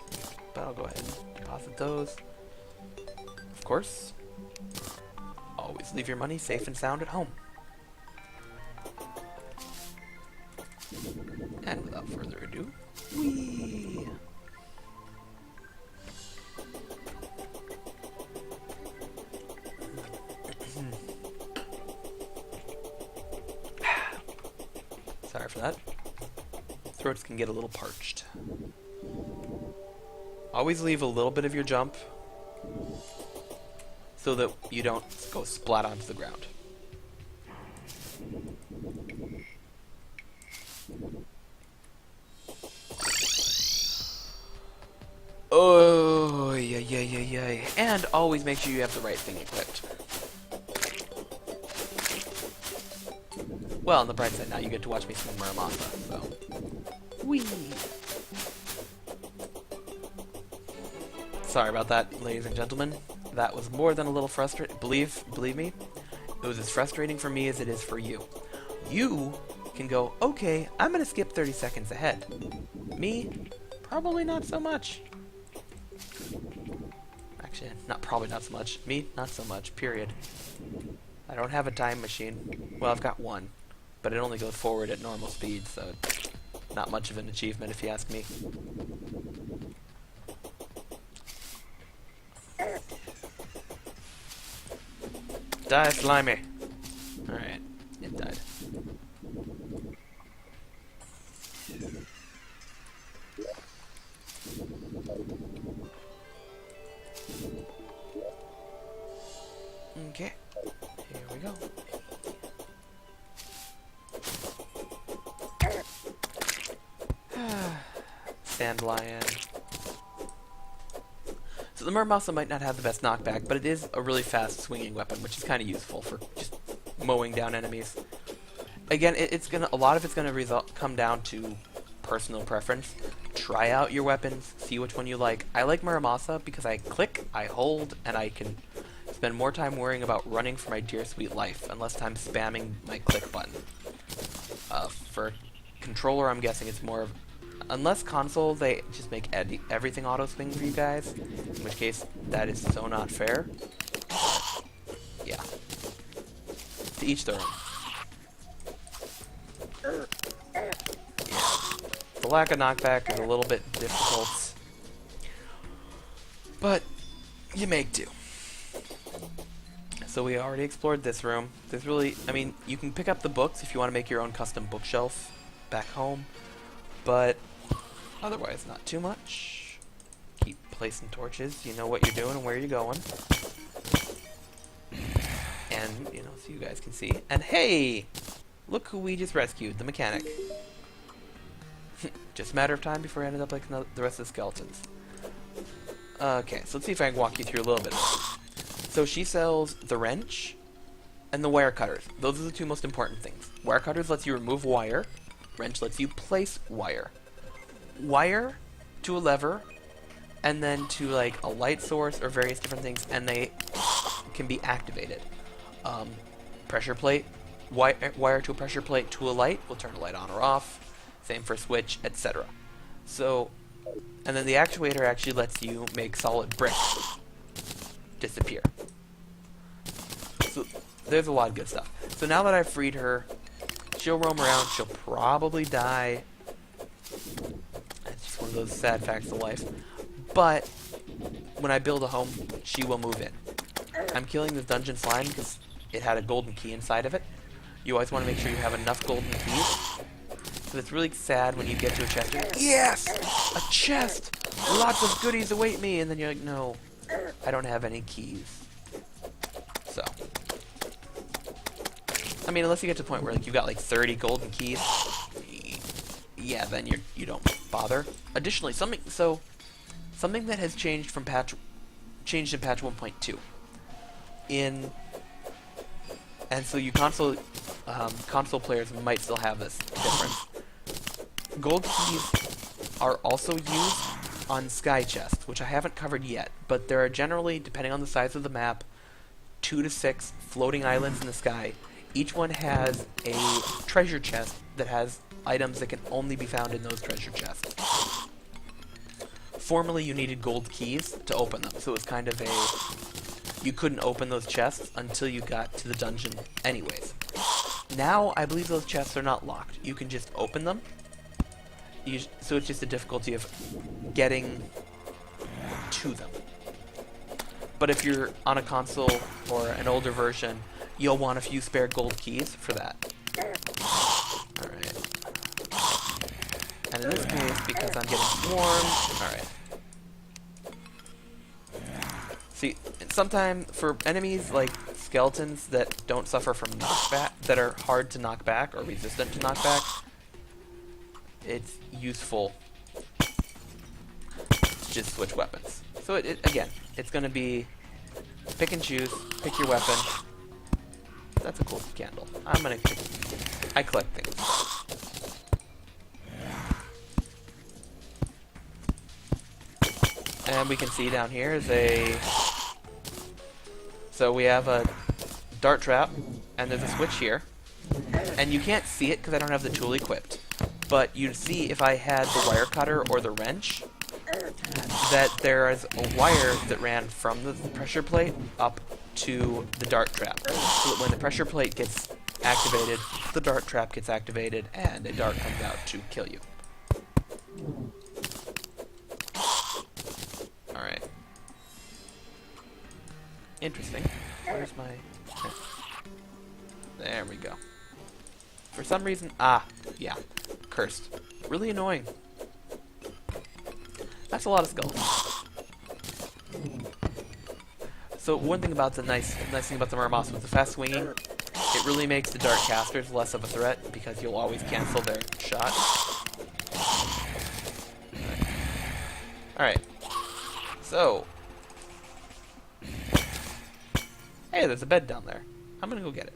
But I'll go ahead and deposit those. Of course. Always leave your money safe and sound at home. And without further ado, whee! Sorry for that. Throats can get a little parched. Always leave a little bit of your jump so that you don't go splat onto the ground. Oh, yeah. And always make sure you have the right thing equipped. Well, on the bright side, now you get to watch me swing Muramasa, so Whee! Sorry about that, ladies and gentlemen. That was more than a little frustrating. Believe me, it was as frustrating for me as it is for you. You can go, okay, I'm gonna skip 30 seconds ahead. Me, probably not so much. Actually, probably not so much. Me, not so much, period. I don't have a time machine. Well, I've got one, but it only goes forward at normal speed, so not much of an achievement if you ask me. Die, Slimy! Alright, it died. Okay, here we go. Sand lion. So the Muramasa might not have the best knockback, but it is a really fast swinging weapon, which is kind of useful for just mowing down enemies. Again, a lot of it's gonna come down to personal preference. Try out your weapons, see which one you like. I like Muramasa because I click, I hold, and I can spend more time worrying about running for my dear sweet life, and less time spamming my click button. For controller, I'm guessing it's more of... Unless console, they just make everything auto-swing for you guys, in which case, that is so not fair. Yeah. To each their own. Yeah. The lack of knockback is a little bit difficult, but you make do. So we already explored this room. There's really, I mean, you can pick up the books if you want to make your own custom bookshelf back home, but otherwise not too much. Keep placing torches, you know what you're doing and where you're going. And, you know, so you guys can see. And hey! Look who we just rescued, the mechanic. Just a matter of time before I ended up like the rest of the skeletons. Okay, so let's see if I can walk you through a little bit. So she sells the wrench and the wire cutters. Those are the two most important things. Wire cutters lets you remove wire. Wrench lets you place wire. Wire to a lever, and then to like a light source or various different things, and they can be activated. Pressure plate, wire to a pressure plate to a light will turn a light on or off. Same for switch, etc. So, and then the actuator actually lets you make solid bricks disappear. So there's a lot of good stuff. So now that I've freed her, she'll roam around, she'll probably die. It's just one of those sad facts of life. But when I build a home, she will move in. I'm killing this dungeon slime because it had a golden key inside of it. You always want to make sure you have enough golden keys. So it's really sad when you get to a chest. Yes! A chest! Lots of goodies await me! And then you're like, no, I don't have any keys. So. I mean, unless you get to the point where like you've got like 30 golden keys, yeah, then you don't bother. Additionally, something that has changed in patch 1.2. And so you console players might still have this difference. Gold keys are also used on sky chests, which I haven't covered yet, but there are generally, depending on the size of the map, 2 to 6 floating islands in the sky. Each one has a treasure chest that has items that can only be found in those treasure chests. Formerly, you needed gold keys to open them, so it was kind of you couldn't open those chests until you got to the dungeon anyways. Now, I believe those chests are not locked. You can just open them. So it's just a difficulty of getting to them. But if you're on a console or an older version, you'll want a few spare gold keys for that. Alright. And in this case, because I'm getting swarmed... Alright. See, sometimes for enemies like skeletons that don't suffer from knockback, that are hard to knock back or resistant to knockback, it's useful to just switch weapons. So again, it's going to be pick and choose, pick your weapon. That's a cool candle. I collect things. And we can see down here is a... So we have a dart trap, and there's a switch here. And you can't see it because I don't have the tool equipped. But you'd see if I had the wire cutter or the wrench, that there is a wire that ran from the pressure plate up to the dart trap. So that when the pressure plate gets activated, the dart trap gets activated, and a dart comes out to kill you. Alright. Interesting. Where's my... There we go. For some reason... Ah, yeah. Cursed. Really annoying. That's a lot of skulls. So one thing about the nice thing about the Marmots with the fast swinging, it really makes the dart casters less of a threat because you'll always cancel their shot. Alright. So. Hey, there's a bed down there. I'm gonna go get it.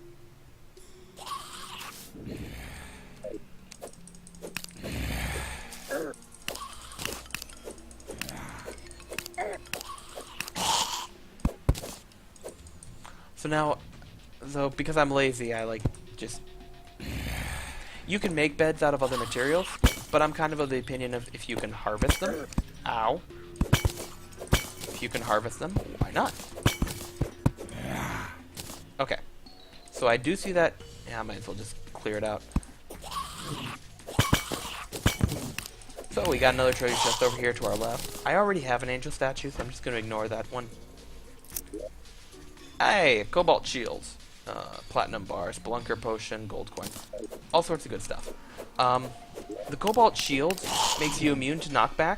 So now, because I'm lazy, I just... You can make beds out of other materials, but I'm kind of the opinion of if you can harvest them. Ow. If you can harvest them, why not? Okay. So I do see that... Yeah, I might as well just clear it out. So we got another treasure chest over here to our left. I already have an angel statue, so I'm just going to ignore that one. Hey, cobalt shields, platinum bars, spelunker potion, gold coin, all sorts of good stuff. The cobalt shield makes you immune to knockback,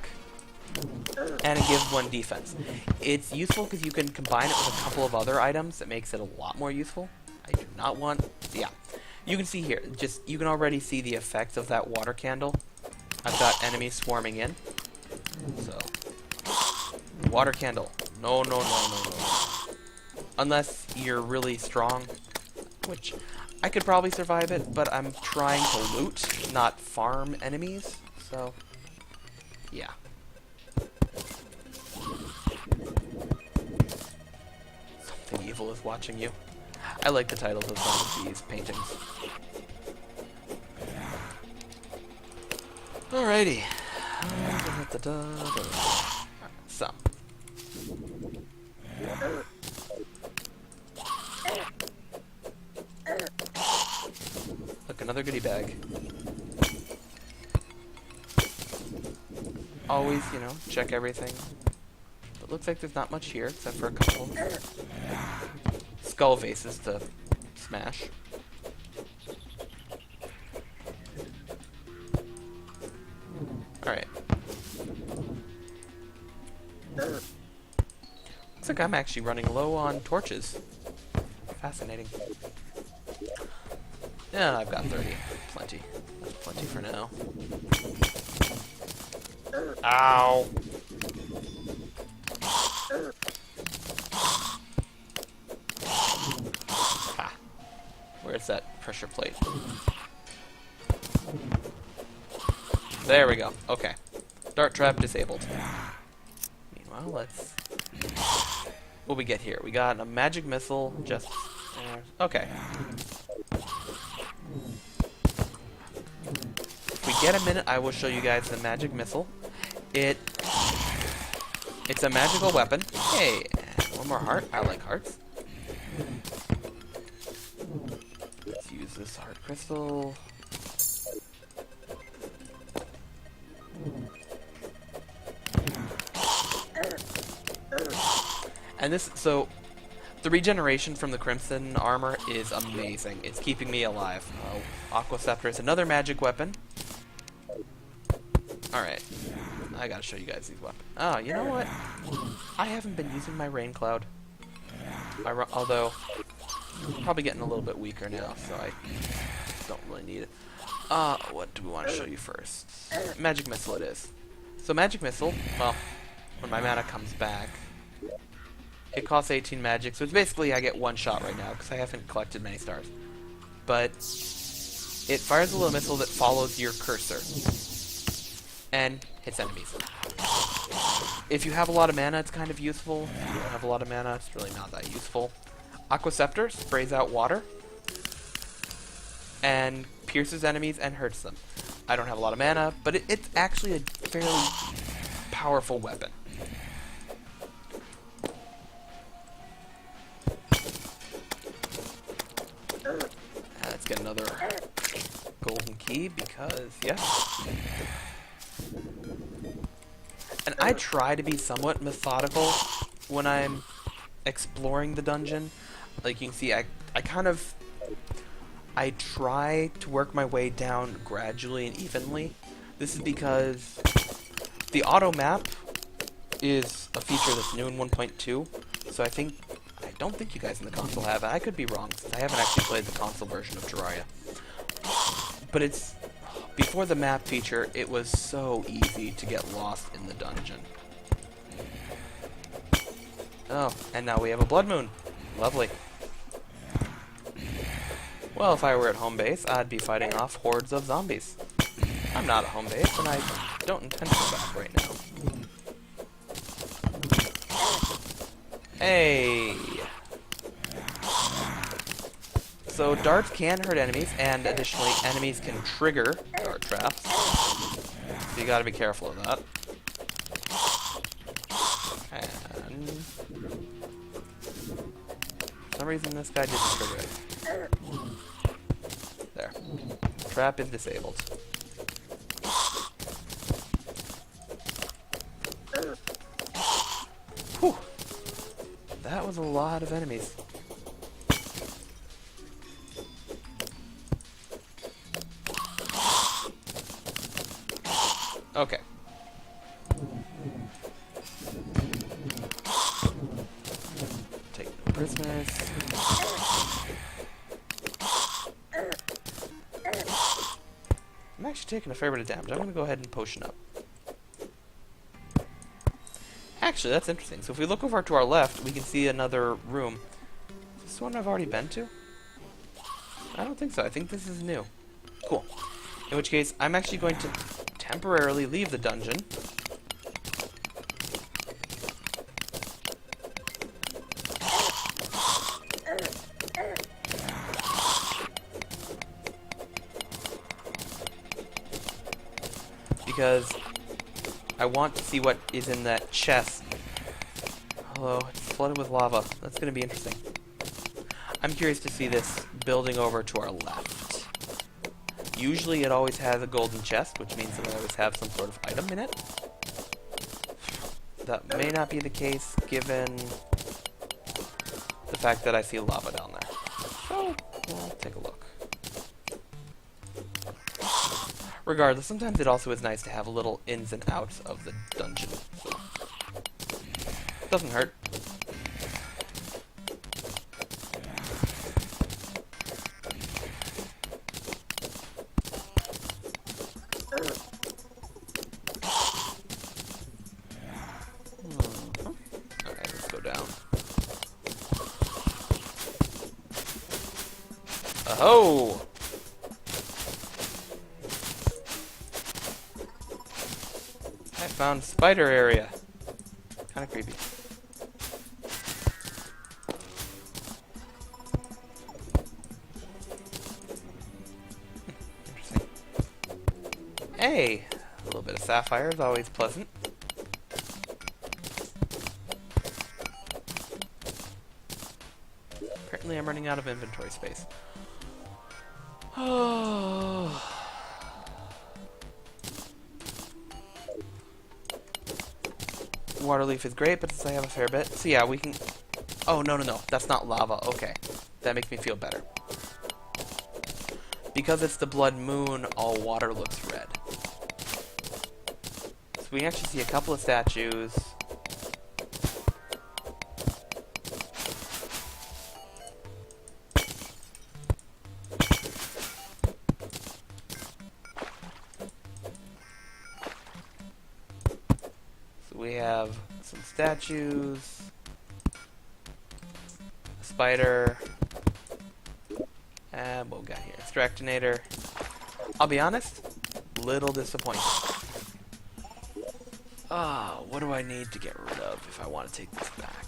and it gives 1 defense. It's useful because you can combine it with a couple of other items that makes it a lot more useful. I do not want... Yeah. You can see here, you can already see the effects of that water candle. I've got enemies swarming in. So, water candle. No, no, no, no, no. Unless you're really strong, which I could probably survive it, but I'm trying to loot, not farm enemies, so, yeah. Something evil is watching you. I like the titles of some of these paintings. Alrighty. So. Look, another goodie bag. Always, you know, check everything. But looks like there's not much here, except for a couple skull vases to smash. Alright. Looks like I'm actually running low on torches. Fascinating. Yeah, I've got 30. Plenty. That's plenty for now. Ow! Ha! Where's that pressure plate? There we go. Okay. Dart trap disabled. Meanwhile, let's... What we get here? We got a magic missile, just... okay. If we get a minute, I will show you guys the magic missile. It's a magical weapon. Hey, one more heart. I like hearts. Let's use this heart crystal. And this, so, the regeneration from the Crimson armor is amazing. It's keeping me alive. Aqua Scepter is another magic weapon. Alright. I gotta show you guys these weapons. Oh, you know what? I haven't been using my Rain Cloud. Although, I'm probably getting a little bit weaker now, so I don't really need it. What do we want to show you first? Magic Missile it is. So Magic Missile, well, when my mana comes back, it costs 18 magic, so it's basically I get 1 shot right now, because I haven't collected many stars. But it fires a little missile that follows your cursor, and hits enemies. If you have a lot of mana, it's kind of useful. If you don't have a lot of mana, it's really not that useful. Aqua Scepter sprays out water and pierces enemies and hurts them. I don't have a lot of mana, but it's actually a fairly powerful weapon. Let's get another golden key because, yes. And I try to be somewhat methodical when I'm exploring the dungeon. Like you can see, I try to work my way down gradually and evenly. This is because the auto map is a feature that's new in 1.2, so I don't think you guys in the console have it. I could be wrong, since I haven't actually played the console version of Terraria. But it's... Before the map feature, it was so easy to get lost in the dungeon. Oh, and now we have a blood moon. Lovely. Well, if I were at home base, I'd be fighting off hordes of zombies. I'm not at home base, and I don't intend to go back right now. Hey! So darts can hurt enemies, and additionally, enemies can trigger dart traps. So you gotta be careful of that. And... for some reason, this guy didn't trigger it. There. Trap is disabled. Whew. That was a lot of enemies. Okay. Take no prisoners. I'm actually taking a fair bit of damage. I'm going to go ahead and potion up. Actually, that's interesting. So if we look over to our left, we can see another room. Is this one I've already been to? I don't think so. I think this is new. Cool. In which case, I'm actually going to temporarily leave the dungeon. Because I want to see what is in that chest. Hello, it's flooded with lava. That's going to be interesting. I'm curious to see this building over to our left. Usually it always has a golden chest, which means that I always have some sort of item in it. That may not be the case given the fact that I see lava down there. So, we'll take a look. Regardless, sometimes it also is nice to have a little ins and outs of the dungeon. So, doesn't hurt. Alright, let's go down. Oh! I found spider area. Kind of creepy. Interesting. Hey! A little bit of sapphire is always pleasant. Apparently I'm running out of inventory space. Oh. Water leaf is great, but since I have a fair bit... So yeah, we can... Oh, no. That's not lava. Okay. That makes me feel better. Because it's the blood moon, all water looks red. So we can actually see a couple of statues. We have some statues, a spider, and what we got here? Extractinator. I'll be honest, little disappointed. What do I need to get rid of if I want to take this back?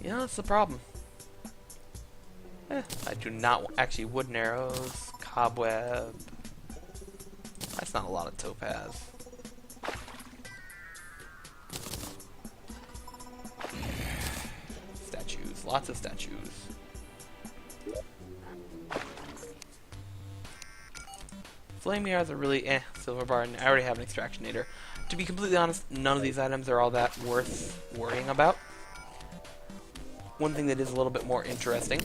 Yeah, that's the problem. I do not actually wooden arrows, cobweb. That's not a lot of topaz. Statues, lots of statues. Flame arrows are really silver bar, and I already have an extractionator. To be completely honest, none of these items are all that worth worrying about. One thing that is a little bit more interesting.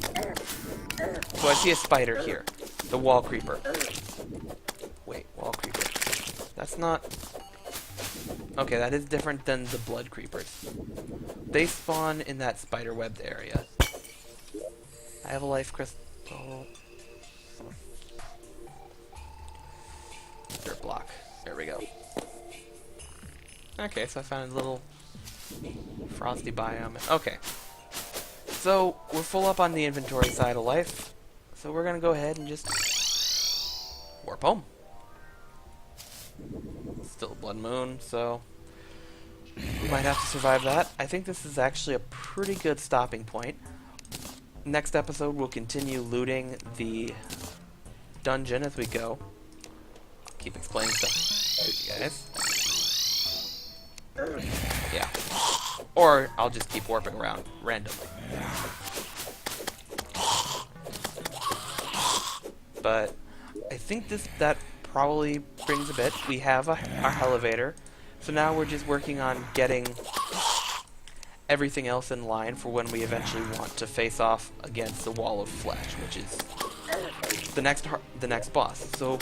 So I see a spider here. The wall creeper. Wait, wall creeper. That's not... Okay, that is different than the blood creepers. They spawn in that spider webbed area. I have a life crystal. Dirt block. There we go. Okay, so I found a little frosty biome. Okay. So, we're full up on the inventory side of life. So we're gonna go ahead and just warp home. Still a blood moon, so we might have to survive that. I think this is actually a pretty good stopping point. Next episode, we'll continue looting the dungeon as we go. I'll keep explaining stuff to you guys. Yeah. Or I'll just keep warping around randomly. But I think that probably brings a bit. We have our elevator, so now we're just working on getting everything else in line for when we eventually want to face off against the wall of flesh, which is the next boss. So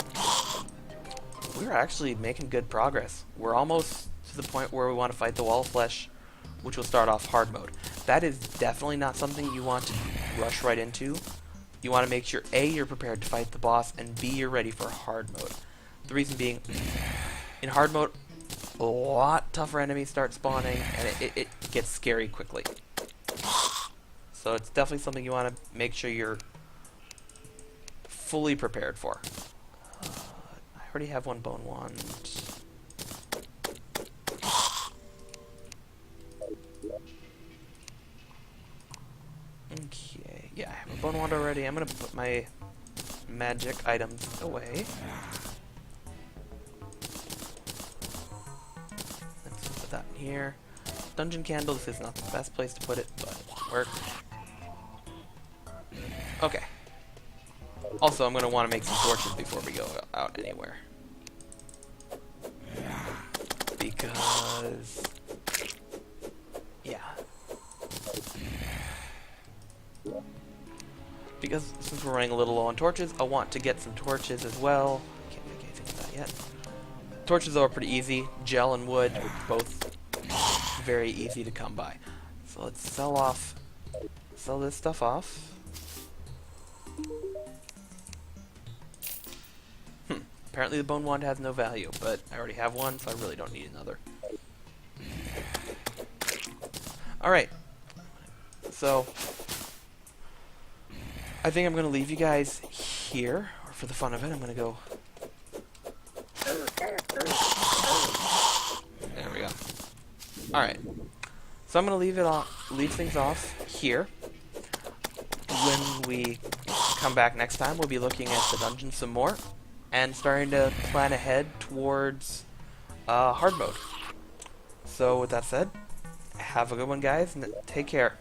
we're actually making good progress. We're almost to the point where we want to fight the wall of flesh, which will start off hard mode. That is definitely not something you want to rush right into. You want to make sure A, you're prepared to fight the boss, and B, you're ready for hard mode. The reason being, in hard mode, a lot tougher enemies start spawning, and it gets scary quickly. So it's definitely something you want to make sure you're fully prepared for. I already have one bone wand. Okay, yeah, I have a bone wand already. I'm gonna put my magic items away. Let's put that in here. Dungeon candle, this is not the best place to put it, but it'll work. Okay. Also, I'm gonna want to make some torches before we go out anywhere. Because... yeah. Because since we're running a little low on torches, I want to get some torches as well. Can't make anything with that yet. Torches are pretty easy. Gel and wood are both very easy to come by. So let's sell this stuff off. Apparently the bone wand has no value, but I already have one, so I really don't need another. Alright. So I think I'm going to leave you guys here, or for the fun of it, I'm going to go... There we go. Alright. So I'm going to leave things off here. When we come back next time, we'll be looking at the dungeon some more, and starting to plan ahead towards hard mode. So with that said, have a good one, guys, and take care.